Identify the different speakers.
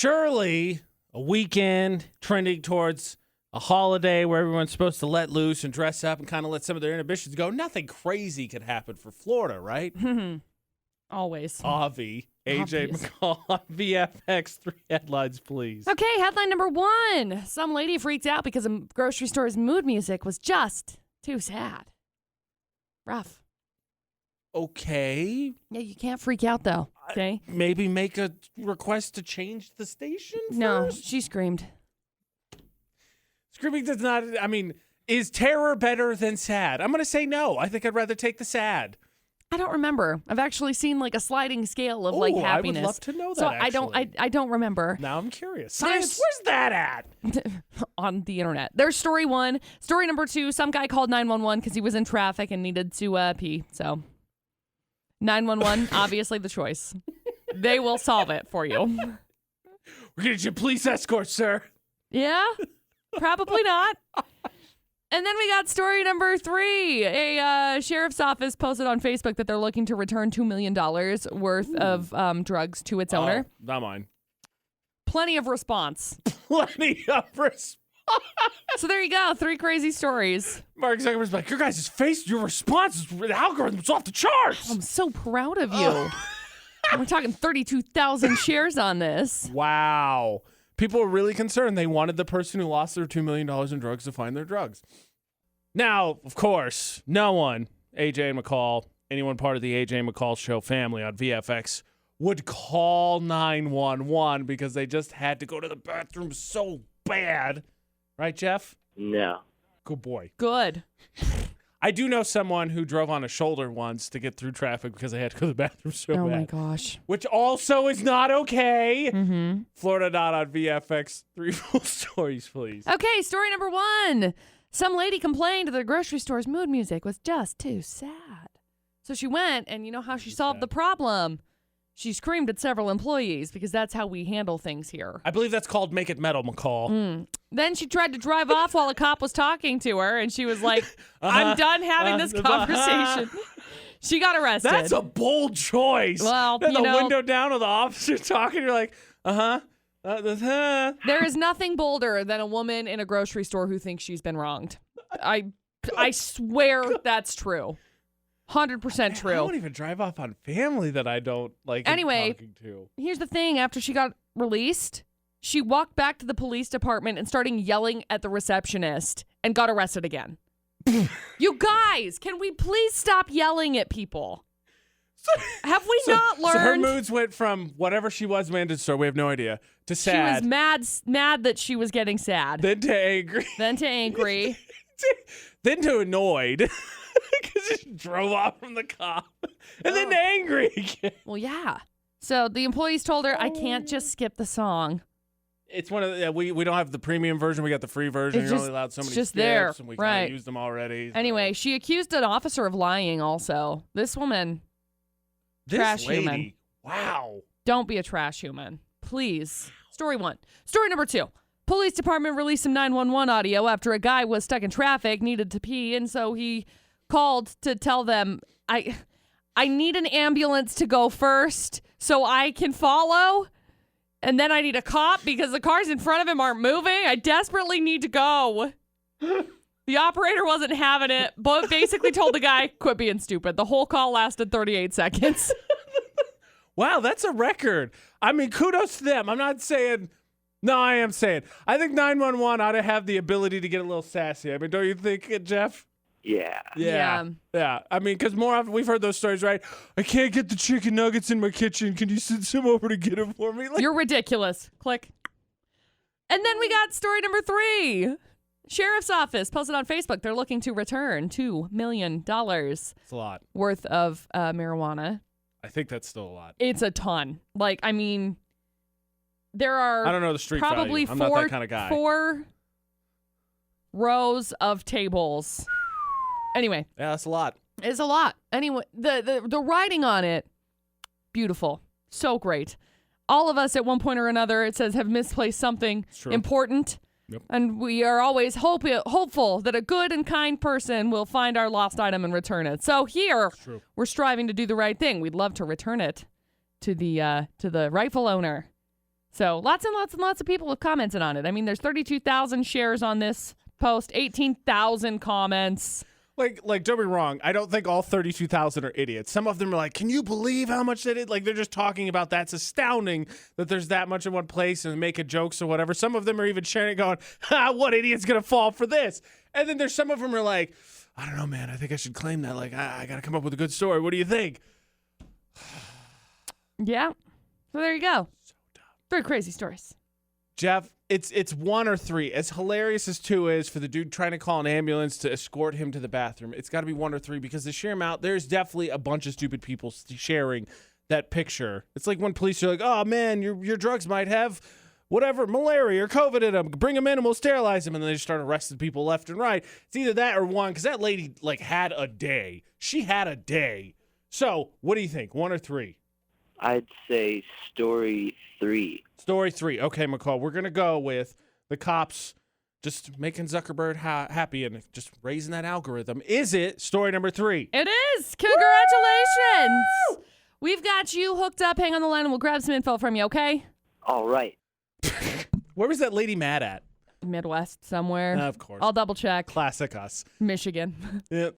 Speaker 1: surely a weekend trending towards a holiday where everyone's supposed to let loose and dress up and kind of let some of their inhibitions go. Nothing crazy could happen for Florida, right?
Speaker 2: Always.
Speaker 1: Avi, AJ
Speaker 2: Obvious.
Speaker 1: McCall on VFX. 3 headlines, please.
Speaker 2: Okay, headline number 1. Some lady freaked out because a grocery store's mood music was just too sad. Rough.
Speaker 1: Okay.
Speaker 2: Yeah, you can't freak out, though. Okay?
Speaker 1: Maybe make a request to change the station
Speaker 2: No,
Speaker 1: first?
Speaker 2: she screamed.
Speaker 1: Screaming does not, is terror better than sad? I'm going to say no. I think I'd rather take the sad.
Speaker 2: I don't remember. I've actually seen like a sliding scale of like
Speaker 1: Ooh,
Speaker 2: happiness.
Speaker 1: I would love to know that,
Speaker 2: So
Speaker 1: actually.
Speaker 2: I don't remember.
Speaker 1: Now I'm curious.
Speaker 2: There's-
Speaker 1: Science, where's that at?
Speaker 2: On the internet. There's story 1. Story number 2, some guy called 911 because he was in traffic and needed to pee. So 911, obviously the choice. They will solve it for you.
Speaker 1: We're going to get you a police escort, sir.
Speaker 2: Yeah? Probably not. And then we got story number 3. A sheriff's office posted on Facebook that they're looking to return $2 million worth of drugs to its owner.
Speaker 1: Not mine.
Speaker 2: Plenty of response.
Speaker 1: Plenty of response.
Speaker 2: So there you go. 3 crazy stories.
Speaker 1: Mark Zuckerberg's like, your guys' face, your response, the algorithm's off the charts.
Speaker 2: I'm so proud of you. We're talking 32,000 shares on this.
Speaker 1: Wow. People were really concerned. They wanted the person who lost their $2 million in drugs to find their drugs. Now, of course, no one, AJ and McCall, anyone part of the AJ and McCall show family on VFX would call 911 because they just had to go to the bathroom so bad. Right, Jeff?
Speaker 3: No.
Speaker 1: Good boy.
Speaker 2: Good.
Speaker 1: I do know someone who drove on a shoulder once to get through traffic because they had to go to the bathroom so
Speaker 2: Oh
Speaker 1: bad.
Speaker 2: my gosh.
Speaker 1: Which also is not okay.
Speaker 2: Mm-hmm.
Speaker 1: Florida Not on VFX. 3 full stories, please.
Speaker 2: Okay, story number 1. Some lady complained the grocery store's mood music was just too sad. So she went, and you know how she solved the problem? She screamed at several employees because that's how we handle things here.
Speaker 1: I believe that's called Make It Metal, McCall.
Speaker 2: Then she tried to drive off while a cop was talking to her, and she was like, I'm done having this conversation. She got arrested.
Speaker 1: That's a bold choice.
Speaker 2: Well,
Speaker 1: and
Speaker 2: you
Speaker 1: the
Speaker 2: know-
Speaker 1: window down with the officer talking, you're like,
Speaker 2: There is nothing bolder than a woman in a grocery store who thinks she's been wronged. I swear that's true. 100%
Speaker 1: I
Speaker 2: true.
Speaker 1: don't even drive off on family that I don't like
Speaker 2: Anyway.
Speaker 1: talking to.
Speaker 2: Here's the thing. After she got released, she walked back to the police department and started yelling at the receptionist and got arrested again. You guys, can we please stop yelling at people? Have we not learned?
Speaker 1: So her moods went from whatever she was mandatory store, we have no idea, to
Speaker 2: She
Speaker 1: sad.
Speaker 2: was mad that she was getting sad.
Speaker 1: Then to angry.
Speaker 2: Then to angry.
Speaker 1: Then to annoyed. Because she drove off from the cop. And then to angry again.
Speaker 2: Well, yeah. So the employees told her, I can't just skip the song.
Speaker 1: It's one of the, we don't have the premium version. We got the free version.
Speaker 2: It's
Speaker 1: You're
Speaker 2: just-
Speaker 1: only allowed so
Speaker 2: it's
Speaker 1: many
Speaker 2: just
Speaker 1: skips,
Speaker 2: there.
Speaker 1: and we
Speaker 2: Right.
Speaker 1: kind of used them already. So.
Speaker 2: Anyway, she accused an officer of lying also. This woman,
Speaker 1: This
Speaker 2: trash
Speaker 1: lady,
Speaker 2: human.
Speaker 1: wow.
Speaker 2: don't be a trash human. Please. Story 1. Story number 2. Police department released some 911 audio after a guy was stuck in traffic, needed to pee, and so he called to tell them, I need an ambulance to go first so I can follow. And then I need a cop because the cars in front of him aren't moving. I desperately need to go. The operator wasn't having it, but basically told the guy, quit being stupid. The whole call lasted 38 seconds.
Speaker 1: Wow, that's a record. I mean, kudos to them. I'm not saying, no, I am saying. I think 911 ought to have the ability to get a little sassy. I mean, don't you think, Jeff?
Speaker 3: Yeah.
Speaker 1: Yeah. I mean, because more often we've heard those stories, right? I can't get the chicken nuggets in my kitchen. Can you send some over to get them for me? Like,
Speaker 2: You're ridiculous. Click. And then we got story number 3. Sheriff's office posted on Facebook they're looking to return $2 million
Speaker 1: it's a lot.
Speaker 2: worth of marijuana.
Speaker 1: I think that's still a lot.
Speaker 2: It's a ton. Like, I mean, there
Speaker 1: I
Speaker 2: are
Speaker 1: don't know the street
Speaker 2: probably
Speaker 1: value. I'm not that kind of guy.
Speaker 2: 4 rows of tables. Anyway,
Speaker 1: Yeah, that's a lot.
Speaker 2: it's a lot. Anyway, the writing on it, beautiful. So great. All of us at one point or another, it says, have misplaced something
Speaker 1: It's true.
Speaker 2: important.
Speaker 1: Yep.
Speaker 2: And we are always hopeful that a good and kind person will find our lost item and return it. So here,
Speaker 1: True.
Speaker 2: we're striving to do the right thing. We'd love to return it to the rightful owner. So lots and lots and lots of people have commented on it. I mean, there's 32,000 shares on this post, 18,000 comments.
Speaker 1: Like, don't be wrong. I don't think all 32,000 are idiots. Some of them are like, can you believe how much they did? Like, they're just talking about that's astounding that there's that much in one place and making jokes or whatever. Some of them are even sharing it going, what idiot's going to fall for this? And then there's some of them are like, I don't know, man. I think I should claim that. Like, I got to come up with a good story. What do you think?
Speaker 2: Yeah. So there you go. Very crazy stories.
Speaker 1: Jeff, it's 1 or 3. As hilarious as 2 is for the dude trying to call an ambulance to escort him to the bathroom, it's got to be 1 or 3 because the sheer amount, there's definitely a bunch of stupid people sharing that picture. It's like when police are like, oh, man, your drugs might have whatever, malaria or COVID in them. Bring them in and we'll sterilize them. And then they just start arresting people left and right. It's either that or 1 because that lady, like, had a day. She had a day. So what do you think, 1 or 3?
Speaker 3: I'd say story 3.
Speaker 1: Story 3. Okay, McCall, we're going to go with the cops just making Zuckerberg happy and just raising that algorithm. Is it story number 3?
Speaker 2: It is. Congratulations. Woo! We've got you hooked up. Hang on the line and we'll grab some info from you, okay?
Speaker 3: All right.
Speaker 1: Where was that lady mad at?
Speaker 2: Midwest somewhere.
Speaker 1: Of course.
Speaker 2: I'll double check.
Speaker 1: Classic us.
Speaker 2: Michigan.
Speaker 1: Yeah,